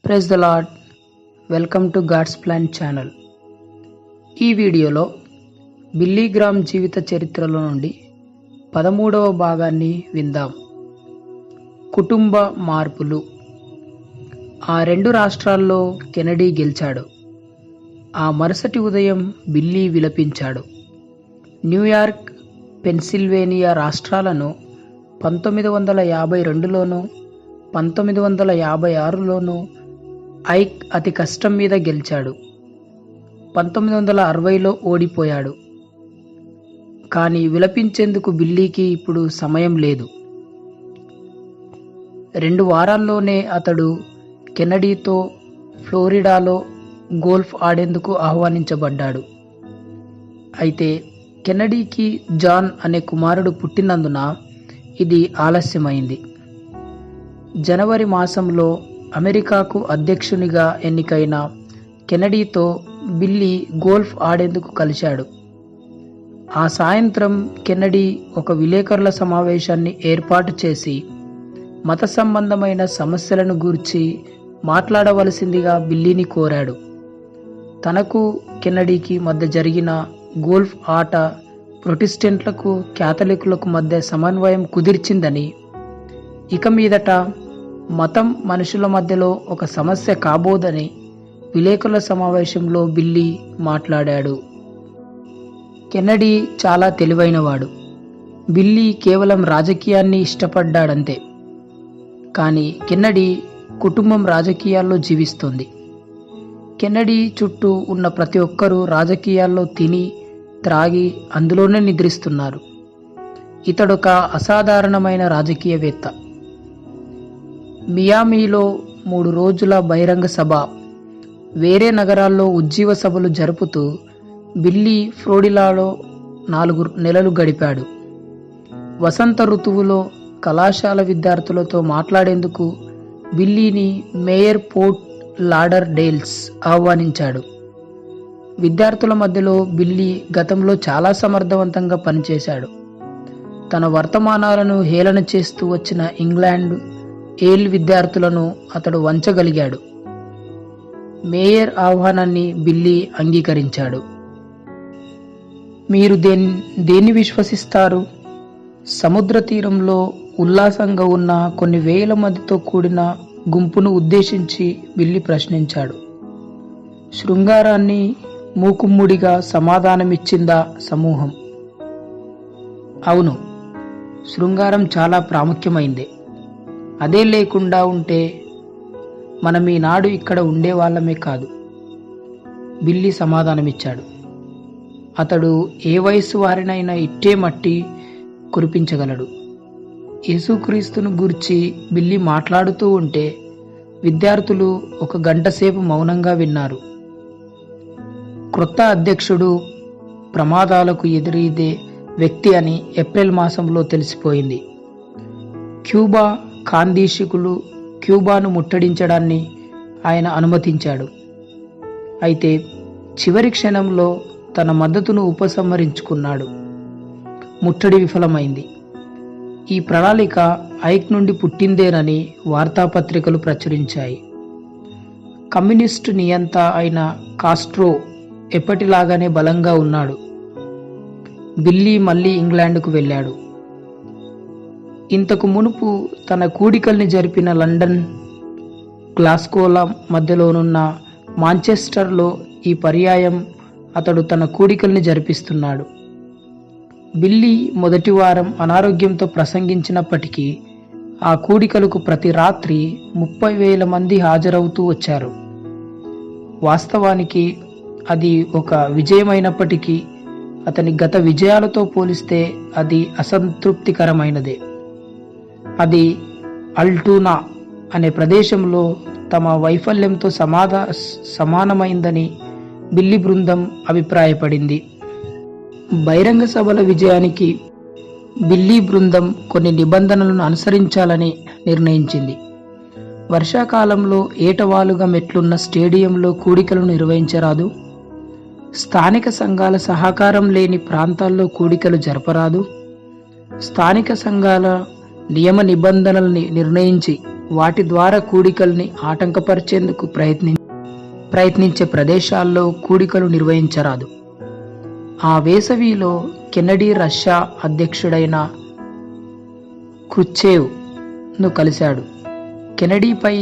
Praise the Lord. Welcome to God's plan channel. ఈ వీడియోలో Billy gram జీవిత చరిత్రలో నుండి 13వ భాగాన్ని విందాం. కుటుంబ మార్పులు. ఆ రెండు రాష్ట్రాల్లో కెనడీ గెలిచాడు. ఆ మరుసటి ఉదయం బిల్లీ విలపించాడు. న్యూయార్క్, పెన్సిల్వేనియా రాష్ట్రాలను 1952లోనూ 1956లోనూ ఐక్ అతి కష్టం మీద గెలిచాడు. 1960లో ఓడిపోయాడు. కానీ విలపించేందుకు బిల్లీకి ఇప్పుడు సమయం లేదు. 2 వారాల్లోనే అతడు కెనడీతో ఫ్లోరిడాలో గోల్ఫ్ ఆడేందుకు ఆహ్వానించబడ్డాడు. అయితే కెనడీకి జాన్ అనే కుమారుడు పుట్టినందున ఇది ఆలస్యమైంది. జనవరి మాసంలో అమెరికాకు అధ్యక్షునిగా ఎన్నికైన కెనడీతో బిల్లీ గోల్ఫ్ ఆడేందుకు కలిశాడు. ఆ సాయంత్రం కెనడీ ఒక విలేకరుల సమావేశాన్ని ఏర్పాటు చేసి మత సంబంధమైన సమస్యలను గూర్చి మాట్లాడవలసిందిగా బిల్లీని కోరాడు. తనకు కెనడీకి మధ్య జరిగిన గోల్ఫ్ ఆట ప్రొటెస్టెంట్లకు క్యాథలికులకు మధ్య సమన్వయం కుదిర్చిందని, ఇక మీదట మతం మనుషుల మధ్యలో ఒక సమస్య కాబోదని విలేకరుల సమావేశంలో బిల్లీ మాట్లాడాడు. కెనడీ చాలా తెలివైనవాడు. బిల్లీ కేవలం రాజకీయాన్ని ఇష్టపడ్డాడంతే. కానీ కెనడీ కుటుంబం రాజకీయాల్లో జీవిస్తోంది. కెనడీ చుట్టూ ఉన్న ప్రతి ఒక్కరూ రాజకీయాల్లో తిని త్రాగి అందులోనే నిద్రిస్తున్నారు. ఇతడొక అసాధారణమైన రాజకీయవేత్త. మియామిలో 3 రోజుల బహిరంగ సభ, వేరే నగరాల్లో ఉజ్జీవ సభలు జరుపుతూ బిల్లీ ఫ్లోరిడాలో 4 నెలలు గడిపాడు. వసంత ఋతువులో కళాశాల విద్యార్థులతో మాట్లాడేందుకు బిల్లీని మేయర్ పోర్ట్ లాడర్ డేల్స్ ఆహ్వానించాడు. విద్యార్థుల మధ్యలో బిల్లీ గతంలో చాలా సమర్థవంతంగా పనిచేశాడు. తన వర్తమానాలను హేళన చేస్తూ వచ్చిన ఇంగ్లాండ్, ఏల్ విద్యార్థులను అతడు వంచగలిగాడు. మేయర్ ఆహ్వానాన్ని బిల్లీ అంగీకరించాడు. మీరు దేన్ని విశ్వసిస్తారు? సముద్ర తీరంలో ఉల్లాసంగా ఉన్న కొన్ని వేల మందితో కూడిన గుంపును ఉద్దేశించి బిల్లీ ప్రశ్నించాడు. శృంగారాన్ని మూకుమ్ముడిగా సమాధానమిచ్చిందా సమూహం. అవును, శృంగారం చాలా ప్రాముఖ్యమైందే. అదే లేకుండా ఉంటే మనం ఈనాడు ఇక్కడ ఉండేవాళ్ళమే కాదు, బిల్లీ సమాధానమిచ్చాడు. అతడు ఏ వయసు వారినైనా ఇట్టే మట్టి కురిపించగలడు. యేసుక్రీస్తును గూర్చి బిల్లీ మాట్లాడుతూ ఉంటే విద్యార్థులు 1 గంట సేపు మౌనంగా విన్నారు. క్రొత్త అధ్యక్షుడు ప్రమాదాలకు ఎదురీదే వ్యక్తి అని ఏప్రిల్ మాసంలో తెలిసిపోయింది. క్యూబా ఖాందీషికులు క్యూబాను ముట్టడించడాన్ని ఆయన అనుమతించాడు. అయితే చివరి క్షణంలో తన మద్దతును ఉపసంహరించుకున్నాడు. ముట్టడి విఫలమైంది. ఈ ప్రణాళిక ఐక్ నుండి పుట్టిందేనని వార్తాపత్రికలు ప్రచురించాయి. కమ్యూనిస్టు నియంత అయిన కాస్ట్రో ఎప్పటిలాగానే బలంగా ఉన్నాడు. బిల్లీ మళ్ళీ ఇంగ్లాండ్కు వెళ్ళాడు. ఇంతకు మునుపు తన కూడికల్ని జరిపిన లండన్, గ్లాస్గోల మధ్యలోనున్న మాంచెస్టర్లో ఈ పర్యాయం అతడు తన కూడికల్ని జరిపిస్తున్నాడు. బిల్లీ మొదటి వారం అనారోగ్యంతో ప్రసంగించినప్పటికీ ఆ కూడికలకు ప్రతి రాత్రి 30,000 మంది హాజరవుతూ వచ్చారు. వాస్తవానికి అది ఒక విజయమైనప్పటికీ అతని గత విజయాలతో పోలిస్తే అది అసంతృప్తికరమైనదే. అది అల్టూనా అనే ప్రదేశంలో తమ వైఫల్యంతో సమానమైందని బిల్లీ బృందం అభిప్రాయపడింది. బహిరంగ సభల విజయానికి బిల్లీ బృందం కొన్ని నిబంధనలను అనుసరించాలని నిర్ణయించింది. వర్షాకాలంలో ఏటవాలుగా మెట్లున్న స్టేడియంలో కూడికలను నిర్వహించరాదు. స్థానిక సంఘాల సహకారం లేని ప్రాంతాల్లో కూడికలు జరపరాదు. స్థానిక సంఘాల నియమ నిబంధనల్ని నిర్ణయించి వాటి ద్వారా కూడికల్ని ఆటంకపరిచేందుకు ప్రయత్నించే ప్రదేశాల్లో కూడికలు నిర్వహించరాదు. ఆ వేసవిలో కెన్నడీ రష్యా అధ్యక్షుడైన క్రుచ్చేవ్ ను కలిశాడు. కెనడీపై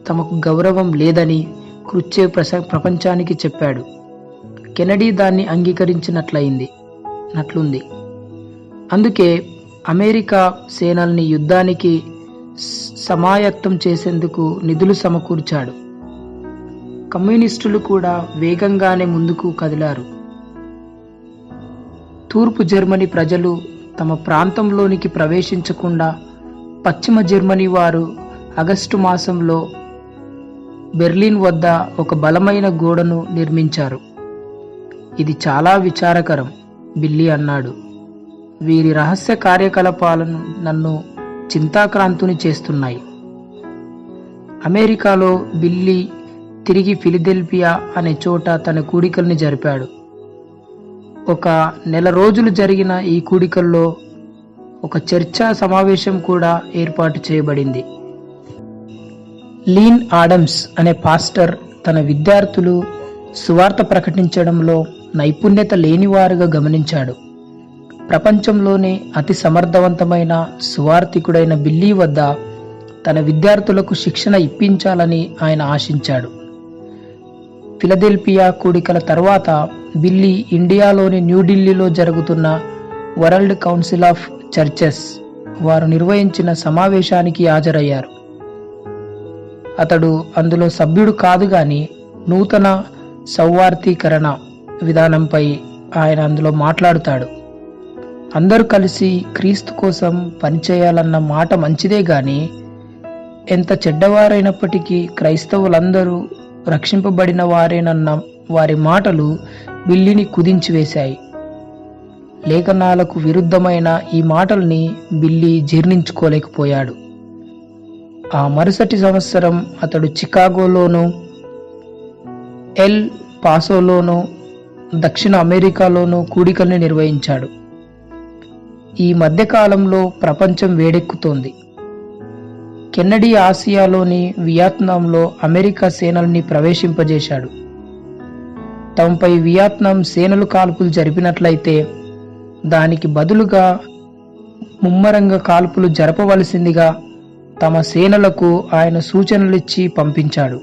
తమకు గౌరవం లేదని క్రుచ్చేవ్ ప్రపంచానికి చెప్పాడు. కెనడీ దాన్ని అంగీకరించినట్లుంది. అందుకే అమెరికా సేనల్ని యుద్ధానికి సమాయత్తం చేసేందుకు నిధులు సమకూర్చాడు. కమ్యూనిస్టులు కూడా వేగంగానే ముందుకు కదిలారు. తూర్పు జర్మనీ ప్రజలు తమ ప్రాంతంలోనికి ప్రవేశించకుండా పశ్చిమ జర్మనీ వారు ఆగస్టు మాసంలో బెర్లిన్ వద్ద ఒక బలమైన గోడను నిర్మించారు. ఇది చాలా విచారకరం, బిల్లీ అన్నాడు. వీరి రహస్య కార్యకలాపాలను నన్ను చింతాక్రాంతుని చేస్తున్నాయి. అమెరికాలో బిల్లీ తిరిగి ఫిలదెల్ఫియా అనే చోట తన కూడికల్ని జరిపాడు. ఒక నెల రోజులు జరిగిన ఈ కూడికల్లో ఒక చర్చా సమావేశం కూడా ఏర్పాటు చేయబడింది. లీన్ ఆడమ్స్ అనే పాస్టర్ తన విద్యార్థులు సువార్త ప్రకటించడంలో నైపుణ్యత లేనివారుగా గమనించాడు. ప్రపంచంలోనే అతి సమర్థవంతమైన సువార్థికుడైన బిల్లీ వద్ద తన విద్యార్థులకు శిక్షణ ఇప్పించాలని ఆయన ఆశించాడు. ఫిలదెల్ఫియా కూడికల తర్వాత బిల్లీ ఇండియాలోని న్యూఢిల్లీలో జరుగుతున్న వరల్డ్ కౌన్సిల్ ఆఫ్ చర్చెస్ వారు నిర్వహించిన సమావేశానికి హాజరయ్యారు. అతడు అందులో సభ్యుడు కాదు గాని నూతన సౌవార్థీకరణ విధానంపై ఆయన అందులో మాట్లాడుతాడు. అందరూ కలిసి క్రీస్తు కోసం పనిచేయాలన్న మాట మంచిదే గాని ఎంత చెడ్డవారైనప్పటికీ క్రైస్తవులందరూ రక్షింపబడిన వారేనన్న వారి మాటలు బిల్లీని కుదించివేశాయి. లేఖనాలకు విరుద్ధమైన ఈ మాటల్ని బిల్లీ జీర్ణించుకోలేకపోయాడు. ఆ మరుసటి సంవత్సరం అతడు చికాగోలోను, ఎల్ పాసోలోను, దక్షిణ అమెరికాలోను కూడికల్ని నిర్వహించాడు. ఈ మధ్యకాలంలో ప్రపంచం వేడెక్కుతోంది. కెన్నడీ ఆసియాలోని వియత్నాంలో అమెరికా సేనల్ని ప్రవేశింపజేశాడు. తమపై వియత్నాం సేనలు కాల్పులు జరిపినట్లయితే దానికి బదులుగా ముమ్మరంగా కాల్పులు జరపవలసిందిగా తమ సేనలకు ఆయన సూచనలిచ్చి పంపించాడు.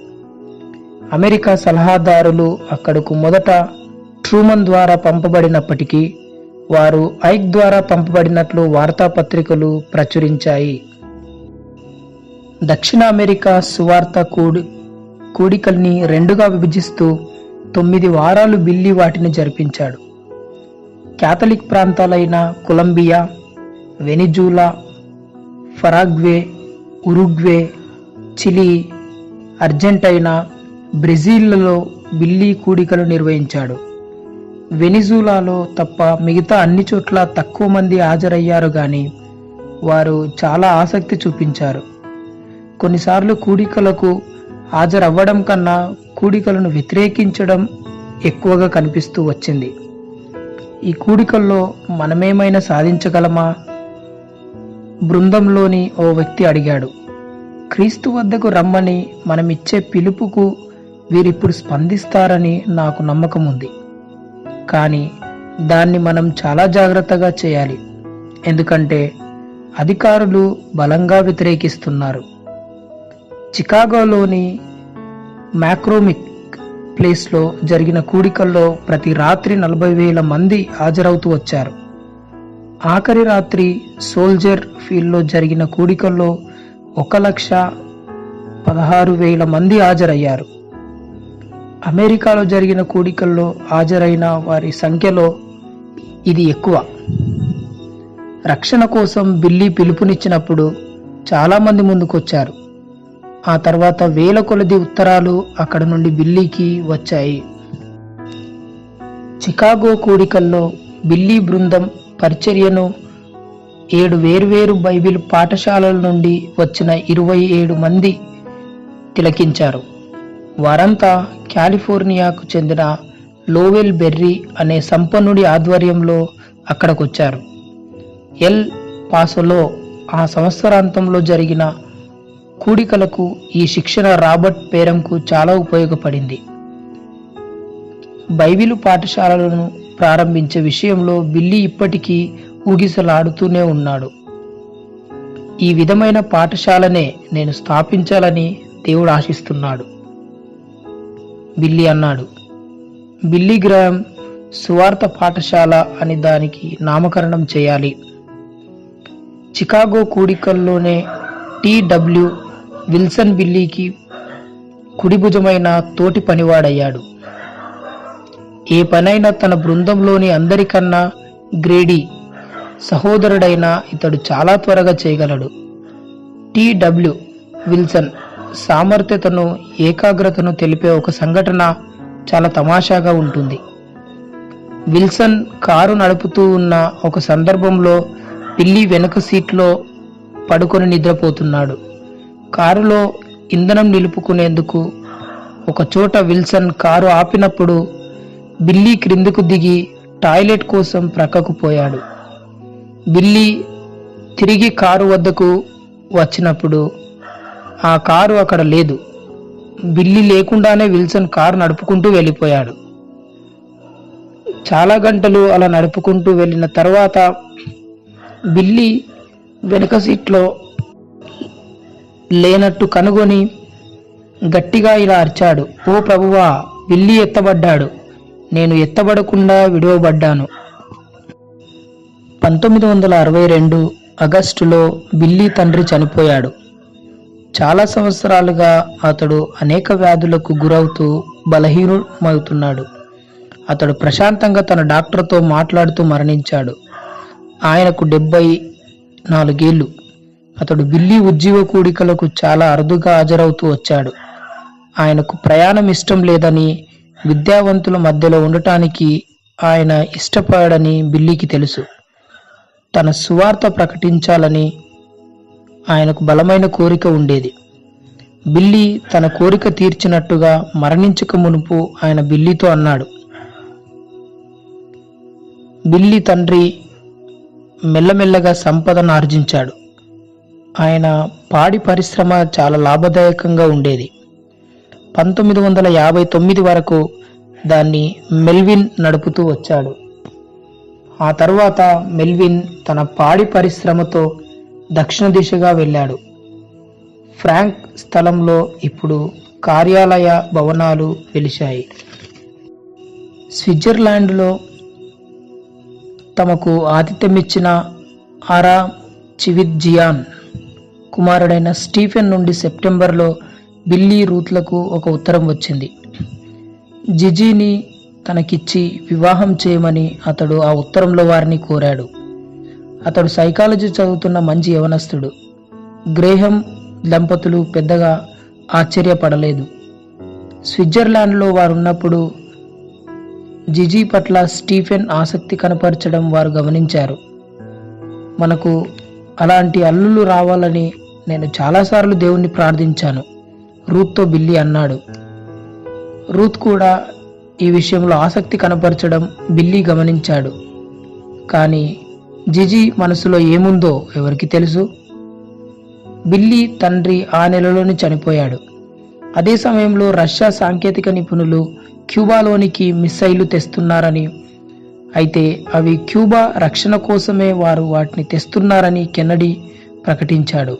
అమెరికా సలహాదారులు అక్కడకు మొదట ట్రూమన్ ద్వారా పంపబడినప్పటికీ వారు ఐక్ ద్వారా పంపబడినట్లు వార్తాపత్రికలు ప్రచురించాయి. దక్షిణ అమెరికా సువార్త కూడికల్ని రెండుగా విభజిస్తూ 9 వారాలు బిల్లీ వాటిని జరిపించాడు. క్యాథలిక్ ప్రాంతాలైన Colombia, Venezuela, Paraguay, Uruguay, Chile, Argentina, బ్రెజిల్లో బిల్లీ కూడికలు నిర్వహించాడు. వెనిజులాలో తప్ప మిగతా అన్ని చోట్ల తక్కువ మంది హాజరయ్యారు గాని వారు చాలా ఆసక్తి చూపించారు. కొన్నిసార్లు కూడికలకు హాజరవ్వడం కన్నా కూడికలను వ్యతిరేకించడం ఎక్కువగా కనిపిస్తూ వచ్చింది. ఈ కూడికల్లో మనమేమైనా సాధించగలమా? బృందంలోని ఓ వ్యక్తి అడిగాడు. క్రీస్తు వద్దకు రమ్మని మనమిచ్చే పిలుపుకు వీరిప్పుడు స్పందిస్తారని నాకు నమ్మకం ఉంది. కానీ దాన్ని మనం చాలా జాగ్రత్తగా చేయాలి. ఎందుకంటే అధికారులు బలంగా వ్యతిరేకిస్తున్నారు. చికాగోలోని మ్యాక్రోమిక్ ప్లేస్లో జరిగిన కూడికల్లో ప్రతి రాత్రి 40,000 మంది హాజరవుతూ వచ్చారు. ఆఖరి రాత్రి సోల్జర్ ఫీల్డ్లో జరిగిన కూడికల్లో 1,16,000 మంది హాజరయ్యారు. అమెరికాలో జరిగిన కూడికల్లో హాజరైన వారి సంఖ్యలో ఇది ఎక్కువ. రక్షణ కోసం బిల్లీ పిలుపునిచ్చినప్పుడు చాలామంది ముందుకొచ్చారు. ఆ తర్వాత వేల కొలది ఉత్తరాలు అక్కడ నుండి బిల్లీకి వచ్చాయి. చికాగో కూడికల్లో బిల్లీ బృందం పరిచర్యను 7 వేర్వేరు బైబిల్ పాఠశాలల నుండి వచ్చిన 27 మంది తిలకించారు. వారంతా కాలిఫోర్నియాకు చెందిన లోవెల్ బెర్రీ అనే సంపన్నుడి ఆధ్వర్యంలో అక్కడికొచ్చారు. ఎల్ పాసోలో ఆ సంవత్సరాంతంలో జరిగిన కూడికలకు ఈ శిక్షణ రాబర్ట్ పేరంకు చాలా ఉపయోగపడింది. బైబిలు పాఠశాలలను ప్రారంభించే విషయంలో బిల్లీ ఇప్పటికీ ఊగిసలాడుతూనే ఉన్నాడు. ఈ విధమైన పాఠశాలనే నేను స్థాపించాలని దేవుడు ఆశిస్తున్నాడు, బిల్లీ అన్నాడు. బిల్లీ గ్రహాం సువార్త పాఠశాల అని దానికి నామకరణం చేయాలి. చికాగో కూడికల్లోనే టి.డబ్ల్యూ. విల్సన్ బిల్లీకి కుడిభుజమైన తోటి పనివాడయ్యాడు. ఏ పనైనా తన బృందంలోని అందరికన్నా గ్రేడీ సహోదరుడైన ఇతడు చాలా త్వరగా చేయగలడు. టి.డబ్ల్యూ. విల్సన్ సామర్థ్యతను, ఏకాగ్రతను తెలిపే ఒక సంఘటన చాలా తమాషాగా ఉంటుంది. విల్సన్ కారు నడుపుతూ ఉన్న ఒక సందర్భంలో బిల్లీ వెనుక సీట్లో పడుకొని నిద్రపోతున్నాడు. కారులో ఇంధనం నిలుపుకునేందుకు ఒక చోట విల్సన్ కారు ఆపినప్పుడు బిల్లీ క్రిందకు దిగి టాయిలెట్ కోసం ప్రక్కకు పోయాడు. బిల్లీ తిరిగి కారు వద్దకు వచ్చినప్పుడు ఆ కారు అక్కడ లేదు. బిల్లీ లేకుండానే విల్సన్ కారు నడుపుకుంటూ వెళ్ళిపోయాడు. చాలా గంటలు అలా నడుపుకుంటూ వెళ్ళిన తర్వాత బిల్లీ వెనుక సీట్లో లేనట్టు కనుగొని గట్టిగా ఇలా అరిచాడు, ఓ ప్రభువా, బిల్లీ ఎత్తబడ్డాడు, నేను ఎత్తబడకుండా విడువబడ్డాను. 1962 ఆగస్టులో బిల్లీ తండ్రి చనిపోయాడు. చాలా సంవత్సరాలుగా అతడు అనేక వ్యాధులకు గురవుతూ బలహీనమవుతున్నాడు. అతడు ప్రశాంతంగా తన డాక్టర్తో మాట్లాడుతూ మరణించాడు. ఆయనకు 74 ఏళ్ళు. అతడు బిల్లీ ఉజ్జీవ కూడికలకు చాలా అరుదుగా హాజరవుతూ వచ్చాడు. ఆయనకు ప్రయాణం ఇష్టం లేదని, విద్యావంతుల మధ్యలో ఉండటానికి ఆయన ఇష్టపడని బిల్లీకి తెలుసు. తన సువార్త ప్రకటించాలని ఆయనకు బలమైన కోరిక ఉండేది. బిల్లీ తన కోరిక తీర్చినట్టుగా మరణించక మునుపు ఆయన బిల్లీతో అన్నాడు. బిల్లీ తండ్రి మెల్లమెల్లగా సంపదను ఆర్జించాడు. ఆయన పాడి పరిశ్రమ చాలా లాభదాయకంగా ఉండేది. 1959 వరకు దాన్ని మెల్విన్ నడుపుతూ వచ్చాడు. ఆ తర్వాత మెల్విన్ తన పాడి పరిశ్రమతో దక్షిణ దిశగా వెళ్ళాడు. ఫ్రాంక్ స్థలంలో ఇప్పుడు కార్యాలయ భవనాలు వెలిశాయి. స్విట్జర్లాండ్లో తమకు ఆతిథ్యమిచ్చిన ఆరా చివిట్జియాన్ కుమారుడైన స్టీఫెన్ నుండి సెప్టెంబర్లో బిల్లీ రూత్లకు ఒక ఉత్తరం వచ్చింది. జిజీని తనకిచ్చి వివాహం చేయమని అతడు ఆ ఉత్తరంలో వారిని కోరాడు. అతడు సైకాలజీ చదువుతున్న మంచి యవనస్తుడు. గ్రేహం దంపతులు పెద్దగా ఆశ్చర్యపడలేదు. స్విట్జర్లాండ్లో వారున్నప్పుడు జిజీ పట్ల స్టీఫెన్ ఆసక్తి కనపరచడం వారు గమనించారు. మనకు అలాంటి అల్లులు రావాలని నేను చాలాసార్లు దేవుణ్ణి ప్రార్థించాను, రూత్తో బిల్లీ అన్నాడు. రూత్ కూడా ఈ విషయంలో ఆసక్తి కనపరచడం బిల్లీ గమనించాడు. కానీ జిజీ మనసులో ఏముందో ఎవరికి తెలుసు? బిల్లీ తండ్రి ఆ నెలలోనే చనిపోయాడు. అదే సమయంలో రష్యా సాంకేతిక నిపుణులు క్యూబాలోనికి మిస్సైలు తెస్తున్నారని, అయితే అవి క్యూబా రక్షణ కోసమే వారు వాటిని తెస్తున్నారని కెన్నడీ ప్రకటించాడు.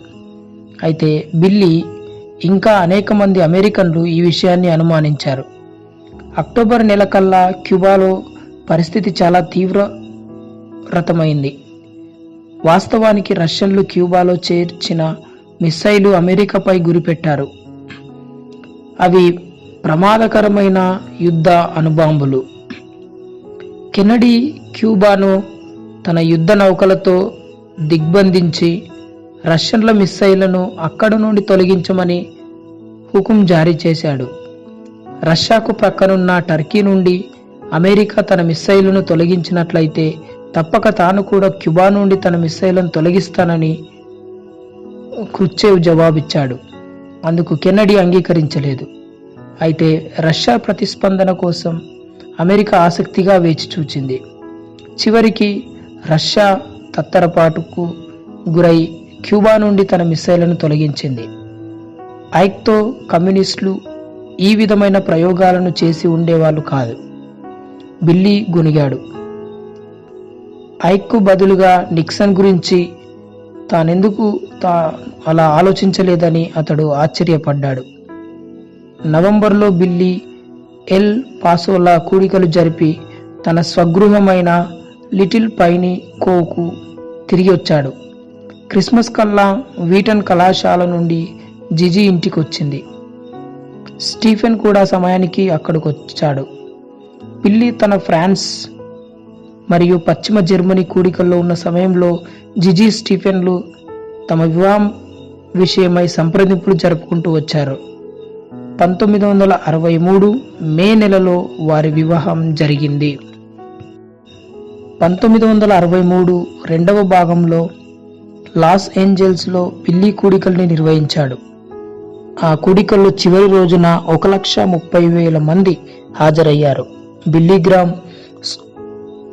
అయితే బిల్లీ ఇంకా అనేక మంది అమెరికన్లు ఈ విషయాన్ని అనుమానించారు. అక్టోబర్ నెల కల్లా క్యూబాలో పరిస్థితి చాలా తీవ్రతమైంది. వాస్తవానికి రష్యన్లు క్యూబాలో చేర్చిన మిస్సైలు అమెరికాపై గురిపెట్టారు. అవి ప్రమాదకరమైన యుద్ధ అణుబాంబులు. కెన్నడీ క్యూబాను తన యుద్ధ నౌకలతో దిగ్బంధించి రష్యన్ల మిస్సైళ్లను అక్కడి నుండి తొలగించమని హుకుం జారీ చేశాడు. రష్యాకు ప్రక్కనున్న టర్కీ నుండి అమెరికా తన మిస్సైళ్లను తొలగించినట్లయితే తప్పక తాను కూడా క్యూబా నుండి తన మిస్సైళ్లను తొలగిస్తానని క్రుచ్చేవ్ జవాబిచ్చాడు. అందుకు కెన్నడీ అంగీకరించలేదు. అయితే రష్యా ప్రతిస్పందన కోసం అమెరికా ఆసక్తిగా వేచి చూచింది. చివరికి రష్యా తత్తరపాటుకు గురై క్యూబా నుండి తన మిస్సైళ్లను తొలగించింది. ఐక్తో కమ్యూనిస్టులు ఈ విధమైన ప్రయోగాలను చేసి ఉండేవాళ్ళు కాదు. బిల్లీ గునిగాడు. ఐక్కు బదులుగా నిక్సన్ గురించి తానెందుకు అలా ఆలోచించలేదని అతడు ఆశ్చర్యపడ్డాడు. నవంబర్లో బిల్లీ ఎల్ పాసోలా కూడికలు జరిపి తన స్వగృహమైన లిటిల్ పైనీ కోవ్కు తిరిగి వచ్చాడు. క్రిస్మస్ కల్లా వీటన్ కళాశాల నుండి జిజి ఇంటికి వచ్చింది. స్టీఫెన్ కూడా సమయానికి అక్కడికి వచ్చాడు. బిల్లీ తన ఫ్రాన్స్ మరియు పశ్చిమ జర్మనీ కూడికల్లో ఉన్న సమయంలో జిజి స్టీఫెన్లు తమ వివాహం విషయమై సంప్రదింపులు జరుపుకుంటూ వచ్చారు. 1963 మే నెలలో వారి వివాహం జరిగింది. 1963 రెండవ భాగంలో లాస్ ఏంజల్స్లో బిల్లీ కూడికల్ని నిర్వహించాడు. ఆ కూడికల్లో చివరి రోజున 1,30,000 మంది హాజరయ్యారు. Billy Graham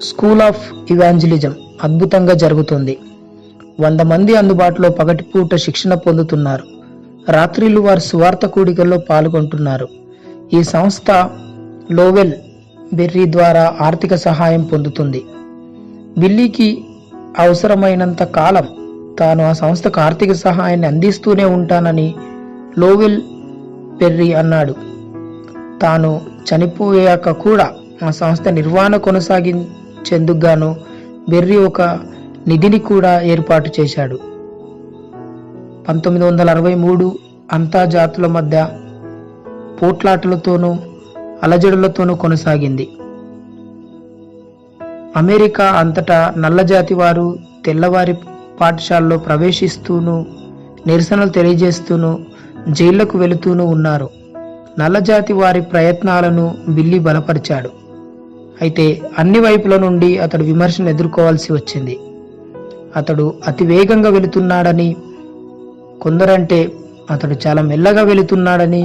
school of evangelism అద్భుతంగా జరుగుతుంది. 100 మంది అందుబాటులో పగటిపూట శిక్షణ పొందుతున్నారు. రాత్రిళ్ళు వారు సువార్త కూడికల్లో పాల్గొంటున్నారు. ఈ సంస్థ లోవెల్ బెర్రీ ద్వారా ఆర్థిక సహాయం పొందుతుంది. బిల్లీకి అవసరమైనంత కాలం తాను ఆ సంస్థకు ఆర్థిక సహాయాన్ని అందిస్తూనే ఉంటానని లోవెల్ బెర్రీ అన్నాడు. తాను చనిపోయాక కూడా ఆ సంస్థ నిర్వహణ కొనసాగించేందుకుగాను బెర్రీ ఒక నిధిని కూడా ఏర్పాటు చేశాడు. 1963 అంతా జాతుల మధ్య పోట్లాటలతోనూ అలజడులతోనూ కొనసాగింది. అమెరికా అంతటా నల్లజాతి వారు తెల్లవారి పాఠశాలలో ప్రవేశిస్తూనూ నిరసనలు తెలియజేస్తూనూ జైళ్లకు వెళుతూనూ ఉన్నారు. నల్లజాతి వారి ప్రయత్నాలను బిల్లీ బలపరిచాడు. అయితే అన్ని వైపుల నుండి అతడు విమర్శను ఎదుర్కోవాల్సి వచ్చింది. అతడు అతి వేగంగా వెళుతున్నాడని కొందరంటే అతడు చాలా మెల్లగా వెళుతున్నాడని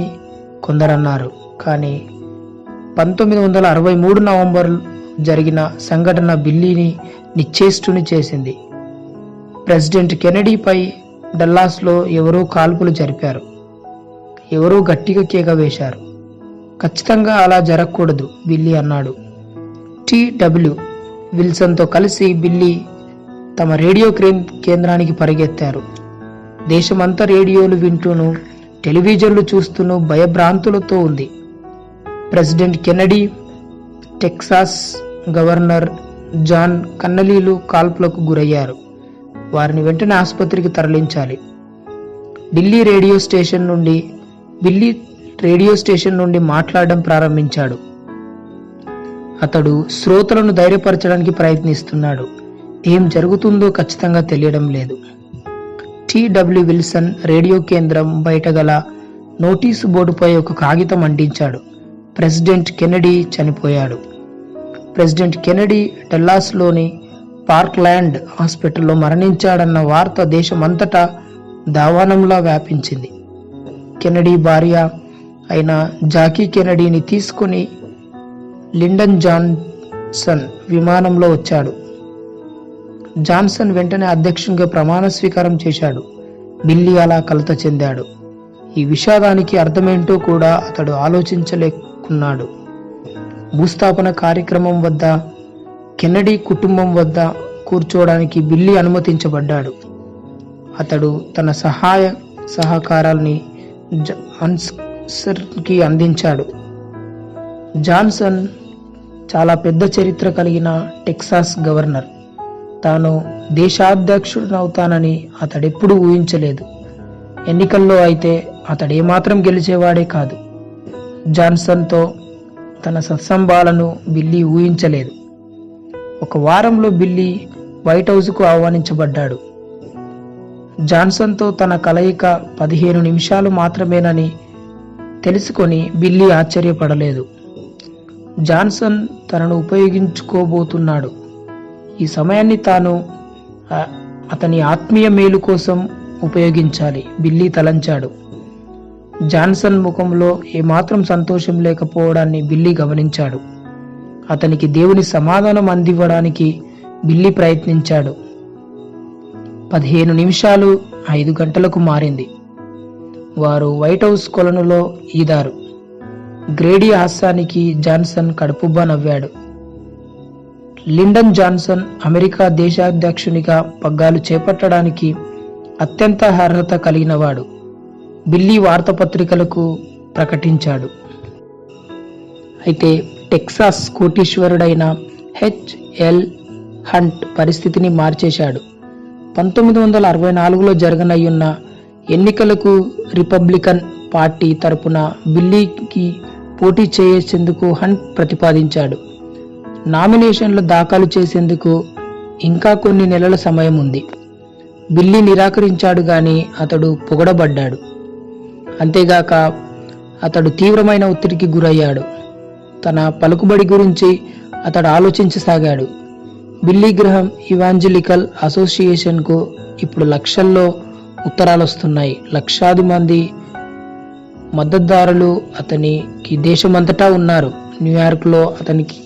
కొందరన్నారు. కానీ 1963 నవంబర్ జరిగిన సంఘటన బిల్లీని నిశ్చేష్టుని చేసింది. ప్రెసిడెంట్ కెనడీపై డల్లాస్లో ఎవరో కాల్పులు జరిపారు. ఎవరో గట్టిగా కేక వేశారు. ఖచ్చితంగా అలా జరగకూడదు బిల్లీ అన్నాడు. టి.డబ్ల్యూ. విల్సన్తో కలిసి బిల్లీ తమ రేడియో కేంద్రానికి పరిగెత్తారు. దేశమంతా రేడియోలు వింటూను టెలివిజన్లు చూస్తూను భయభ్రాంతులతో ఉంది. President Kennedy, Texas governor John కన్నలీలు కాల్పులకు గురయ్యారు. వారిని వెంటనే ఆసుపత్రికి తరలించాలి. బిల్లీ రేడియో స్టేషన్ నుండి మాట్లాడడం ప్రారంభించాడు. అతడు శ్రోతలను ధైర్యపరచడానికి ప్రయత్నిస్తున్నాడు. ఏం జరుగుతుందో ఖచ్చితంగా తెలియడం లేదు. టి.డబ్ల్యూ. విల్సన్ రేడియో కేంద్రం బయట గల నోటీసు బోర్డుపై ఒక కాగితం అంటించాడు. ప్రెసిడెంట్ కెనడీ చనిపోయాడు. ప్రెసిడెంట్ కెనడీ డల్లాస్లోని పార్క్లాండ్ హాస్పిటల్లో మరణించాడన్న వార్త దేశమంతటా దావానంలా వ్యాపించింది. కెనడీ భార్య అయిన జాకీ కెనడీని తీసుకుని లిండన్ జాన్సన్ విమానంలో వచ్చాడు. జాన్సన్ వెంటనే అధ్యక్షునిగా ప్రమాణ స్వీకారం చేశాడు. బిల్లీ అలా కలత చెందాడు. ఈ విషాదానికి అర్థమేంటో కూడా అతడు ఆలోచించలేకున్నాడు. భూస్థాపన కార్యక్రమం వద్ద కెనడీ కుటుంబం వద్ద కూర్చోవడానికి బిల్లీ అనుమతించబడ్డాడు. అతడు తన సహాయ సహకారాల్ని జాన్సన్కి అందించాడు. జాన్సన్ చాలా పెద్ద చరిత్ర కలిగిన టెక్సాస్ గవర్నర్. తాను దేశాధ్యక్షుడవుతానని అతడెప్పుడూ ఊహించలేదు. ఎన్నికల్లో అయితే అతడేమాత్రం గెలిచేవాడే కాదు. జాన్సన్తో తన సత్సంబాలను బిల్లీ ఊహించలేదు. ఒక వారంలో బిల్లీ వైట్ హౌస్కు ఆహ్వానించబడ్డాడు. జాన్సన్తో తన కలయిక 15 నిమిషాలు మాత్రమేనని తెలుసుకొని బిల్లీ ఆశ్చర్యపడలేదు. జాన్సన్ తనను ఉపయోగించుకోబోతున్నాడు. ఈ సమయాన్ని తాను అతని ఆత్మీయ మేలు కోసం ఉపయోగించాలి బిల్లీ తలంచాడు. జాన్సన్ ముఖంలో ఏమాత్రం సంతోషం లేకపోవడాన్ని బిల్లీ గమనించాడు. అతనికి దేవుని సమాధానం అందివ్వడానికి బిల్లీ ప్రయత్నించాడు. 15 నిమిషాలు 5 గంటలకు మారింది. వారు వైట్ హౌస్ కొలనులో ఈదారు. గ్రేడీ హాస్యానికి జాన్సన్ కడుపుబ్బా నవ్వాడు. లిండన్ జాన్సన్ అమెరికా దేశాధ్యక్షునిగా పగ్గాలు చేపట్టడానికి అత్యంత అర్హత కలిగినవాడు. బిల్లీ వార్తాపత్రికలకు ప్రకటించాడు. అయితే టెక్సాస్ కోటీశ్వరుడైన హెచ్.ఎల్. హంట్ పరిస్థితిని మార్చేశాడు. 1964లో జరగనయ్యున్న ఎన్నికలకు రిపబ్లికన్ పార్టీ తరపున బిల్లీకి పోటీ చేసేందుకు హంట్ ప్రతిపాదించాడు. నామినేషన్లు దాఖలు చేసేందుకు ఇంకా కొన్ని నెలల సమయం ఉంది. బిల్లీ నిరాకరించాడు గాని అతడు పొగడబడ్డాడు. అంతేగాక అతడు తీవ్రమైన ఒత్తిడికి గురయ్యాడు. తన పలుకుబడి గురించి అతడు ఆలోచించసాగాడు. బిల్లీ గ్రహం ఇవాంజలికల్ అసోసియేషన్కు ఇప్పుడు లక్షల్లో ఉత్తరాలు వస్తున్నాయి. లక్షాది మంది మద్దతుదారులు అతనికి దేశమంతటా ఉన్నారు. న్యూయార్క్లో అతనికి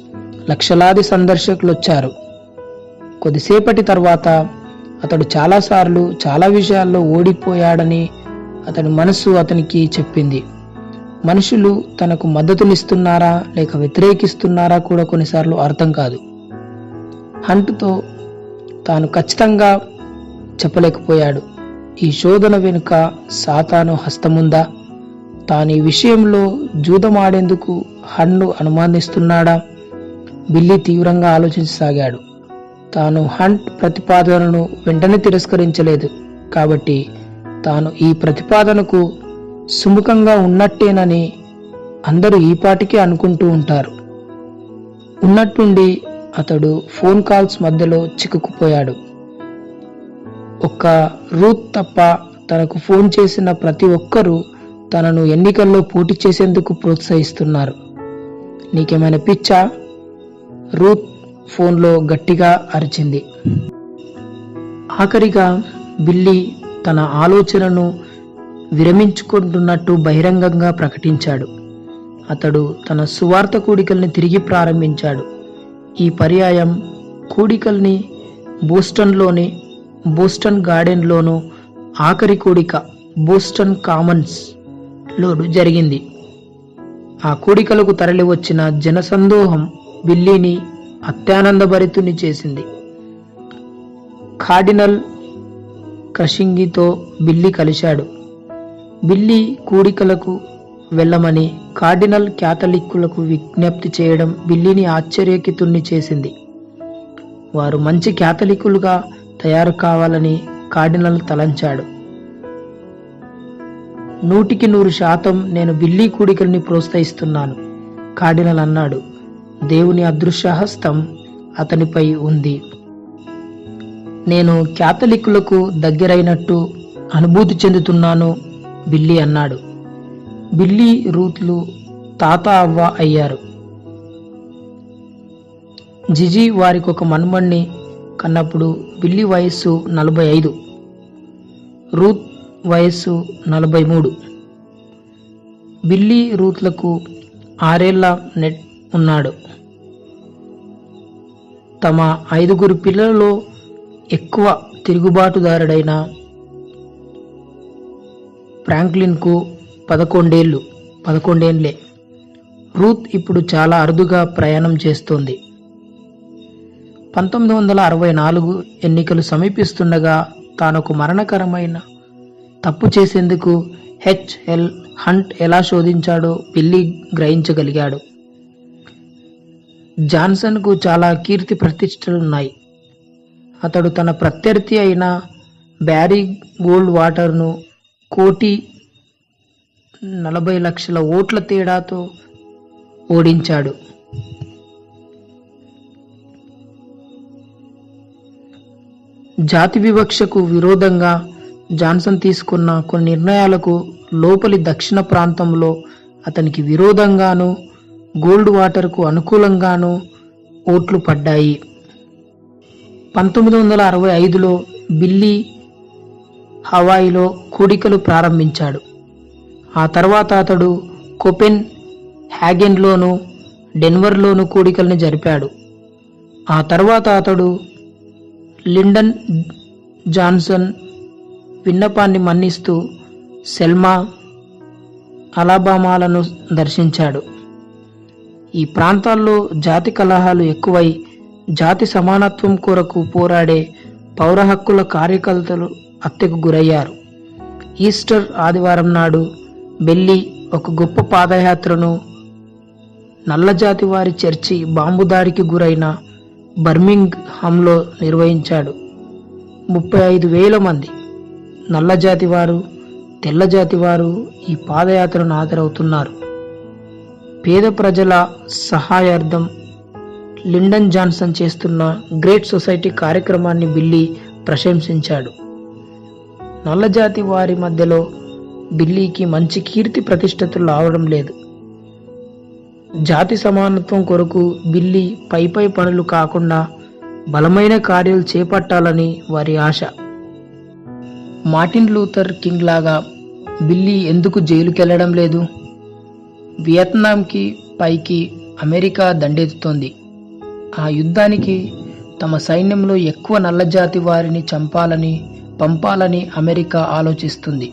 లక్షలాది సందర్శకులు వచ్చారు. కొద్దిసేపటి తర్వాత అతడు చాలాసార్లు చాలా విషయాల్లో ఓడిపోయాడని అతని మనసు అతనికి చెప్పింది. మనుషులు తనకు మద్దతునిస్తున్నారా లేక వ్యతిరేకిస్తున్నారా కూడా కొన్నిసార్లు అర్థం కాదు. హంట్తో తాను ఖచ్చితంగా చెప్పలేకపోయాడు. ఈ శోధన వెనుక సాతాను హస్తముందా? తాను ఈ విషయంలో జూదమాడేందుకు హన్ను అనుమానిస్తున్నాడా? బిల్లీ తీవ్రంగా ఆలోచించసాగాడు. తాను హంట్ ప్రతిపాదనను వెంటనే తిరస్కరించలేదు కాబట్టి తాను ఈ ప్రతిపాదనకు సుముఖంగా ఉన్నట్టేనని అందరూ ఈపాటికే అనుకుంటూ ఉంటారు. ఉన్నట్టుండి అతడు ఫోన్ కాల్స్ మధ్యలో చిక్కుకుపోయాడు. ఒక్క రూత్ తప్ప తనకు ఫోన్ చేసిన ప్రతి ఒక్కరూ తనను ఎన్నికల్లో పోటీ చేసేందుకు ప్రోత్సహిస్తున్నారు. నీకేమైనా పిచ్చా? రూత్ ఫోన్లో గట్టిగా అరిచింది. ఆఖరిగా బిల్లీ తన ఆలోచనను విరమించుకుంటున్నట్టు బహిరంగంగా ప్రకటించాడు. అతడు తన సువార్త కూడికల్ని తిరిగి ప్రారంభించాడు. ఈ పర్యాయం కూడికల్ని బోస్టన్లోని బోస్టన్ గార్డెన్లోను, ఆఖరి కూడిక బోస్టన్ కామన్స్ లోను జరిగింది. ఆ కూడికలకు తరలి వచ్చిన జనసందోహం బిల్లీని అత్యానందభరితుని చేసింది. కార్డినల్ క్రషింగితో బిల్లీ కలిశాడు. బిల్లీ కూడికలకు వెళ్ళమని కార్డినల్ క్యాథలిక్కులకు విజ్ఞప్తి చేయడం బిల్లీని ఆశ్చర్యకితుణ్ణి చేసింది. వారు మంచి క్యాథలిక్కులుగా తయారు కావాలని కార్డినల్ తలంచాడు. 100% నేను బిల్లీ కూడికల్ని ప్రోత్సహిస్తున్నాను, కార్డినల్ అన్నాడు. దేవుని అదృశ్య హస్తం అతనిపై ఉంది. నేను క్యాథలిక్కులకు దగ్గరైనట్టు అనుభూతి చెందుతున్నాను, బిల్లీ అన్నాడు. బిల్లీ రూత్లు తాత అవ్వ అయ్యారు. జిజి వారికొక మనుమణ్ణి కన్నప్పుడు బిల్లీ వయస్సు 45, రూత్ వయస్సు 43. బిల్లీ రూత్లకు 6 ఏళ్ల నెట్ ఉన్నాడు. తమ 5 పిల్లలలో ఎక్కువ తిరుగుబాటుదారుడైన ఫ్రాంక్లిన్కు 11 ఏళ్లే. రూత్ ఇప్పుడు చాలా అరుదుగా ప్రయాణం చేస్తోంది. 1964 ఎన్నికలు సమీపిస్తుండగా తానొక మరణకరమైన తప్పు చేసేందుకు హెచ్.ఎల్. హంట్ ఎలా శోధించాడో బిల్లీ గ్రహించగలిగాడు. జాన్సన్కు చాలా కీర్తి ప్రతిష్టలున్నాయి. అతడు తన ప్రత్యర్థి అయిన బ్యారీ గోల్డ్ వాటర్ను 1,40,00,000 ఓట్ల తేడాతో ఓడించాడు. జాతి వివక్షకు విరోధంగా జాన్సన్ తీసుకున్న కొన్ని నిర్ణయాలకు లోపలి దక్షిణ ప్రాంతంలో అతనికి విరోధంగాను, గోల్డ్ వాటర్కు అనుకూలంగాను ఓట్లు పడ్డాయి. 1965లో బిల్లీ హవాయిలో కూడికలు ప్రారంభించాడు. ఆ తర్వాత అతడు కోపెన్ హ్యాగెన్లోను, డెన్వర్లోను కూడికల్ని జరిపాడు. ఆ తర్వాత అతడు లిండన్ జాన్సన్ విన్నపాన్ని మన్నిస్తూ సెల్మా, అలాబామాలను దర్శించాడు. ఈ ప్రాంతాల్లో జాతి కలహాలు ఎక్కువై జాతి సమానత్వం కొరకు పోరాడే పౌర హక్కుల కార్యకర్తలు హత్యకు గురయ్యారు. ఈస్టర్ ఆదివారం నాడు బెల్లి ఒక గొప్ప పాదయాత్రను నల్లజాతి వారి చర్చి బాంబు దాడికి గురైన బర్మింగ్హామ్లో నిర్వహించాడు. 35,000 మంది నల్లజాతి వారు, తెల్లజాతి వారు ఈ పాదయాత్రను హాజరవుతున్నారు. పేద ప్రజల సహాయార్థం లిండన్ జాన్సన్ చేస్తున్న గ్రేట్ సొసైటీ కార్యక్రమాన్ని బిల్లీ ప్రశంసించాడు. నల్లజాతి వారి మధ్యలో బిల్లీకి మంచి కీర్తి ప్రతిష్టతలు రావడం లేదు. జాతి సమానత్వం కొరకు బిల్లీ పై పనులు కాకుండా బలమైన కార్యాలు చేపట్టాలని వారి ఆశ. మార్టిన్ లూథర్ కింగ్ లాగా బిల్లీ ఎందుకు జైలుకెళ్లడం లేదు? వియత్నాంకి పైకి అమెరికా దండెత్తుతోంది. ఆ యుద్ధానికి తమ సైన్యంలో ఎక్కువ నల్లజాతి వారిని పంపాలని అమెరికా ఆలోచిస్తుంది.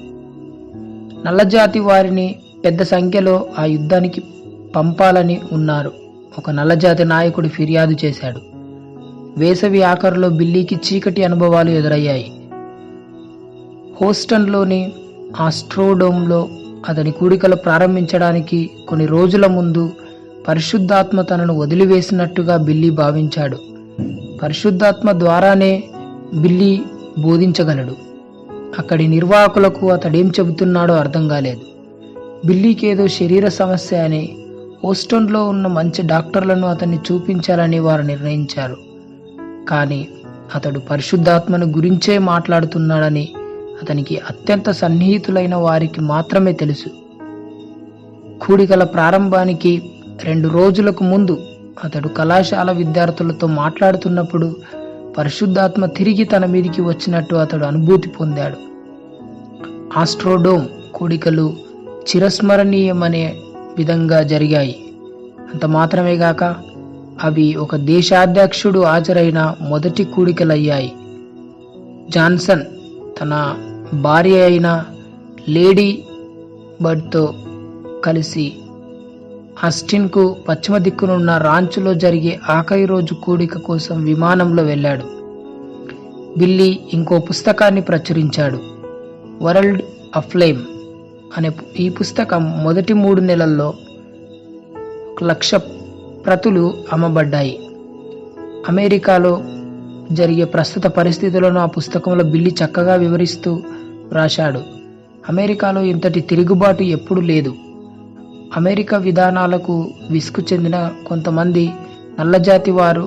నల్లజాతి వారిని పెద్ద సంఖ్యలో ఆ యుద్ధానికి పంపాలని ఉన్నారు. ఒక నల్లజాతి నాయకుడు ఫిర్యాదు చేశాడు. వేసవి ఆఖరులో బిల్లీకి చీకటి అనుభవాలు ఎదురయ్యాయి. హోస్టన్లోని ఆస్ట్రోడోమ్లో అతని కూడికలు ప్రారంభించడానికి కొన్ని రోజుల ముందు పరిశుద్ధాత్మ తనను వదిలివేసినట్టుగా బిల్లీ భావించాడు. పరిశుద్ధాత్మ ద్వారానే బిల్లీ బోధించగలడు. అక్కడి నిర్వాహకులకు అతడేం చెబుతున్నాడో అర్థం కాలేదు. బిల్లీకి ఏదో శరీర సమస్య అని హోస్టన్లో ఉన్న మంచి డాక్టర్లను అతన్ని చూపించాలని వారు నిర్ణయించారు. కానీ అతడు పరిశుద్ధాత్మను గురించే మాట్లాడుతున్నాడని అతనికి అత్యంత సన్నిహితులైన వారికి మాత్రమే తెలుసు. కూడికల ప్రారంభానికి 2 రోజులకు ముందు అతడు కళాశాల విద్యార్థులతో మాట్లాడుతున్నప్పుడు పరిశుద్ధాత్మ తిరిగి తన మీదికి వచ్చినట్టు అతడు అనుభూతి పొందాడు. ఆస్ట్రోడోమ్ కూడికలు చిరస్మరణీయమనే విధంగా జరిగాయి. అంత మాత్రమే గాక అవి ఒక దేశాధ్యక్షుడు హాజరైన మొదటి కూడికలయ్యాయి. జాన్సన్ తన భార్య అయిన లేడీ బర్డ్తో కలిసి ఆస్టిన్కు పశ్చిమ దిక్కునున్న రాంచులో జరిగే ఆఖరి రోజు కూడిక కోసం విమానంలో వెళ్ళాడు. బిల్లీ ఇంకో పుస్తకాన్ని ప్రచురించాడు. వరల్డ్ అఫ్లేమ్ అనే ఈ పుస్తకం మొదటి 3 నెలల్లో 1,00,000 ప్రతులు అమ్మబడ్డాయి. అమెరికాలో జరిగే ప్రస్తుత పరిస్థితులను ఆ పుస్తకంలో బిల్లీ చక్కగా వివరిస్తూ రాశాడు. అమెరికాలో ఇంతటి తిరుగుబాటు ఎప్పుడూ లేదు. అమెరికా విధానాలకు విసుగు చెందిన కొంతమంది నల్లజాతి వారు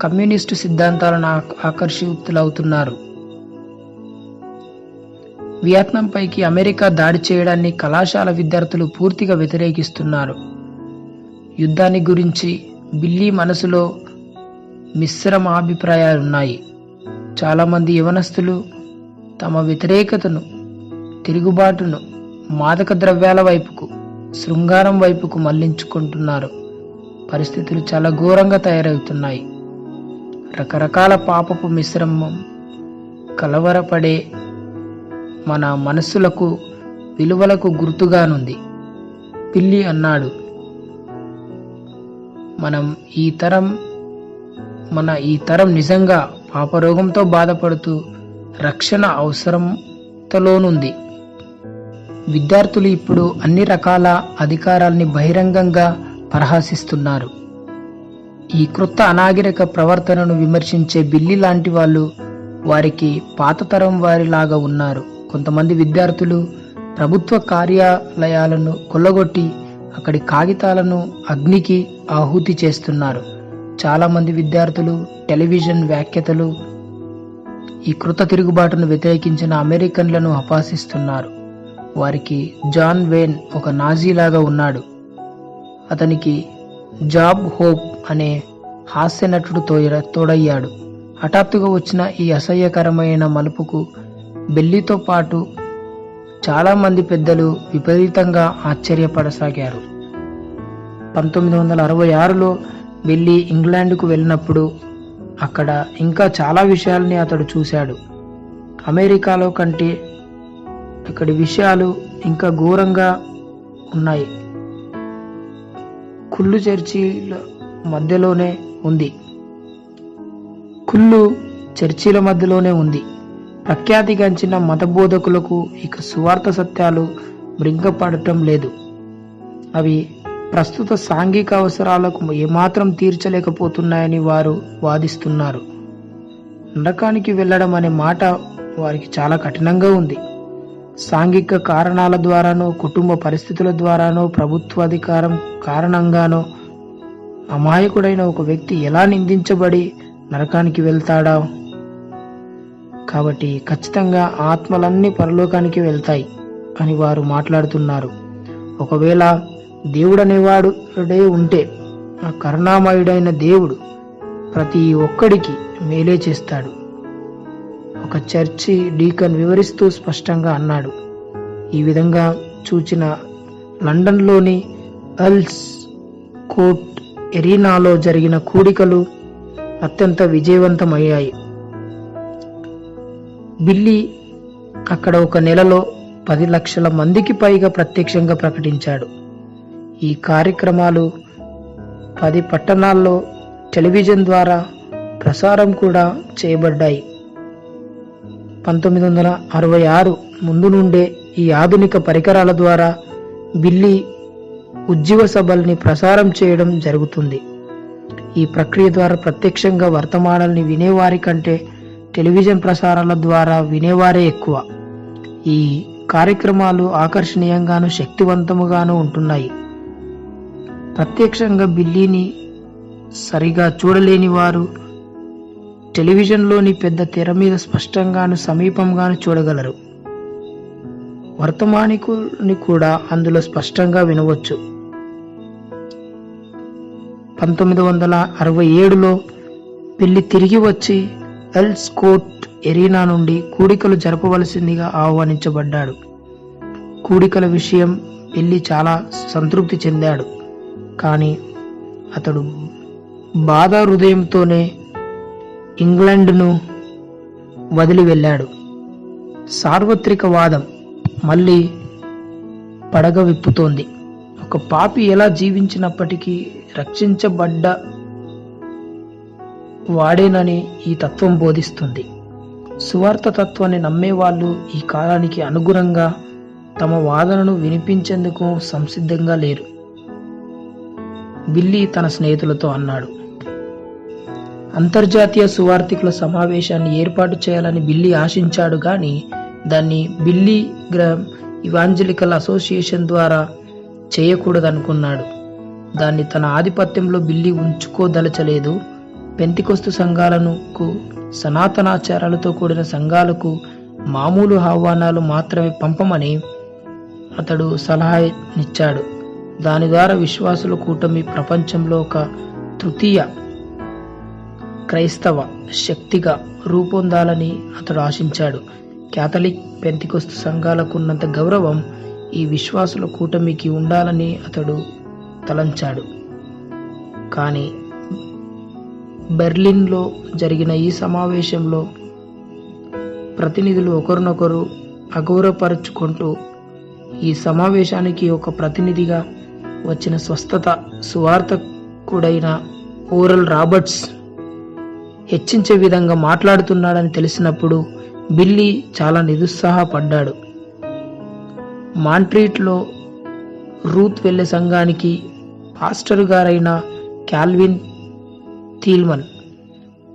కమ్యూనిస్టు సిద్ధాంతాలను ఆకర్షితులవుతున్నారు. వియత్నాం పైకి అమెరికా దాడి చేయడాన్ని కళాశాల విద్యార్థులు పూర్తిగా వ్యతిరేకిస్తున్నారు. యుద్ధాన్ని గురించి బిల్లీ మనసులో మిశ్రమ అభిప్రాయాలున్నాయి. చాలామంది యవనస్తులు తమ వ్యతిరేకతను, తిరుగుబాటును మాదక ద్రవ్యాల వైపుకు, శృంగారం వైపుకు మళ్లించుకుంటున్నారు. పరిస్థితులు చాలా ఘోరంగా తయారవుతున్నాయి. రకరకాల పాపపు మిశ్రమం కలవరపడే మన మనస్సులకు, విలువలకు గుర్తుగానుంది. బిల్లీ అన్నాడు, మన ఈ తరం నిజంగా పాపరోగంతో బాధపడుతూ రక్షణ అవసరంతోనుంది. విద్యార్థులు ఇప్పుడు అన్ని రకాల అధికారాల్ని బహిరంగంగా పరిహసిస్తున్నారు. ఈ క్రొత్త అనాగరిక ప్రవర్తనను విమర్శించే బిల్లీ లాంటి వాళ్ళు వారికి పాత తరం వారిలాగా ఉన్నారు. కొంతమంది విద్యార్థులు ప్రభుత్వ కార్యాలయాలను కొల్లగొట్టి అక్కడి కాగితాలను అగ్నికి ఆహుతి చేస్తున్నారు. చాలామంది విద్యార్థులు, టెలివిజన్ వ్యాఖ్యాతలు ఈ కృత తిరుగుబాటును వ్యతిరేకించిన అమెరికన్లను అపహసిస్తున్నారు. వారికి జాన్ వేన్ ఒక నాజీలాగా ఉన్నాడు. అతనికి జాబ్ హోప్ అనే హాస్య నటుడు తోడయ్యాడు. హఠాత్తుగా వచ్చిన ఈ అసహ్యకరమైన మలుపుకు బిల్లీతో పాటు చాలామంది పెద్దలు విపరీతంగా ఆశ్చర్యపడసాగారు. 1966లో బిల్లీ ఇంగ్లాండ్కు వెళ్ళినప్పుడు అక్కడ ఇంకా చాలా విషయాల్ని అతడు చూశాడు. అమెరికాలో కంటే ఇక్కడి విషయాలు ఇంకా ఘోరంగా ఉన్నాయి. కుళ్ళు చర్చిల మధ్యలోనే ఉంది. ప్రఖ్యాతిగాంచిన మత బోధకులకు ఇక సువార్త సత్యాలు మృంగపడటం లేదు. అవి ప్రస్తుత సాంఘిక అవసరాలకు ఏమాత్రం తీర్చలేకపోతున్నాయని వారు వాదిస్తున్నారు. నరకానికి వెళ్ళడం అనే మాట వారికి చాలా కఠినంగా ఉంది. సాంఘిక కారణాల ద్వారానో, కుటుంబ పరిస్థితుల ద్వారానో, ప్రభుత్వాధికారం కారణంగానో అమాయకుడైన ఒక వ్యక్తి ఎలా నిందించబడి నరకానికి వెళ్తాడా? కాబట్టి ఖచ్చితంగా ఆత్మలన్నీ పరలోకానికి వెళ్తాయి అని వారు మాట్లాడుతున్నారు. ఒకవేళ దేవుడనేవాడే ఉంటే ఆ కరుణామయుడైన దేవుడు ప్రతి ఒక్కడికి మేలే చేస్తాడు. ఒక చర్చి డీకన్ వివరిస్తూ స్పష్టంగా అన్నాడు. ఈ విధంగా చూచిన లండన్లోని ఎల్స్ కోర్ట్ ఎరీనాలో జరిగిన కూడికలు అత్యంత విజయవంతమయ్యాయి. బిల్లీ అక్కడ ఒక నెలలో 10 లక్షల మందికి పైగా ప్రత్యక్షంగా ప్రకటించాడు. ఈ కార్యక్రమాలు 10 పట్టణాల్లో టెలివిజన్ ద్వారా ప్రసారం కూడా చేయబడ్డాయి. 1966 ముందు నుండే ఈ ఆధునిక పరికరాల ద్వారా బిల్లీ ఉజ్జీవ సభల్ని ప్రసారం చేయడం జరుగుతుంది. ఈ ప్రక్రియ ద్వారా ప్రత్యక్షంగా వర్తమానాల్ని వినేవారి కంటే టెలివిజన్ ప్రసారాల ద్వారా వినేవారే ఎక్కువ. ఈ కార్యక్రమాలు ఆకర్షణీయంగాను శక్తివంతముగాను ఉంటున్నాయి. ప్రత్యక్షంగా బిల్లీని సరిగా చూడలేని వారు టెలివిజన్లోని పెద్ద తెర మీద స్పష్టంగాను సమీపంగాను చూడగలరు. వర్తమానికుని కూడా అందులో స్పష్టంగా వినవచ్చు. 1967లో బిల్లీ తిరిగి వచ్చి ఎల్స్ కోర్ట్ ఎరీనా నుండి కూడికలు జరపవలసిందిగా ఆహ్వానించబడ్డాడు. కూడికల విషయం బిల్లీ చాలా సంతృప్తి చెందాడు. కానీ అతడు బాధ హృదయంతోనే ఇంగ్లాండ్ను వదిలి వెళ్ళాడు. సార్వత్రికవాదం మళ్ళీ పడగ విప్పుతోంది. ఒక పాపి ఎలా జీవించినప్పటికీ రక్షించబడ్డ వాడేనని ఈ తత్వం బోధిస్తుంది. సువార్త తత్వాన్ని నమ్మేవాళ్ళు ఈ కాలానికి అనుగుణంగా తమ వాదనను వినిపించేందుకు సంసిద్ధంగా లేరు. బిల్లీ తన స్నేహితులతో అన్నాడు. అంతర్జాతీయ సువార్థికుల సమావేశాన్ని ఏర్పాటు చేయాలని బిల్లీ ఆశించాడు. కానీ దాన్ని బిల్లీ గ్రామ్ ఇవాంజలికల్ అసోసియేషన్ ద్వారా చేయకూడదనుకున్నాడు. దాన్ని తన ఆధిపత్యంలో బిల్లీ ఉంచుకోదలచలేదు. పెంతికొస్తు సంఘాలకు, సనాతనాచారాలతో కూడిన సంఘాలకు మామూలు ఆహ్వానాలు మాత్రమే పంపమని అతడు సలహానిచ్చాడు. దాని ద్వారా విశ్వాసుల కూటమి ప్రపంచంలో ఒక తృతీయ క్రైస్తవ శక్తిగా రూపొందాలని అతడు ఆశించాడు. క్యాథలిక్, పెంతికొస్తు సంఘాలకు ఉన్నంత గౌరవం ఈ విశ్వాసుల కూటమికి ఉండాలని అతడు తలంచాడు. కానీ బెర్లిన్లో జరిగిన ఈ సమావేశంలో ప్రతినిధులు ఒకరినొకరు అగౌరవపరుచుకుంటూ ఈ సమావేశానికి ఒక ప్రతినిధిగా వచ్చిన స్వస్థత సువార్తకుడైన ఓరల్ రాబర్ట్స్ హెచ్చించే విధంగా మాట్లాడుతున్నాడని తెలిసినప్పుడు బిల్లీ చాలా నిరుత్సాహపడ్డాడు. మాంట్రీట్లో రూత్ వెల్లె సంఘానికి పాస్టర్ గారైన కాల్విన్ థీల్మన్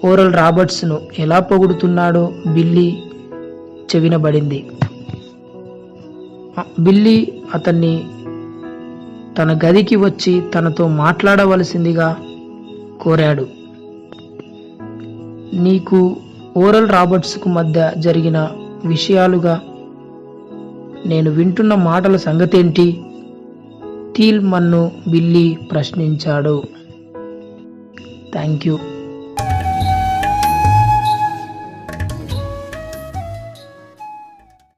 ఓరల్ రాబర్ట్స్ను ఎలా పొగుడుతున్నాడో బిల్లీ చెవినబడింది. బిల్లీ అతన్ని తన గదికి వచ్చి తనతో మాట్లాడవలసిందిగా కోరాడు. నీకు ఓరల్ రాబర్ట్స్కు మధ్య జరిగిన విషయాలుగా నేను వింటున్న మాటల సంగతేంటి? థీల్మన్ను బిల్లీ ప్రశ్నించాడు. Thank you.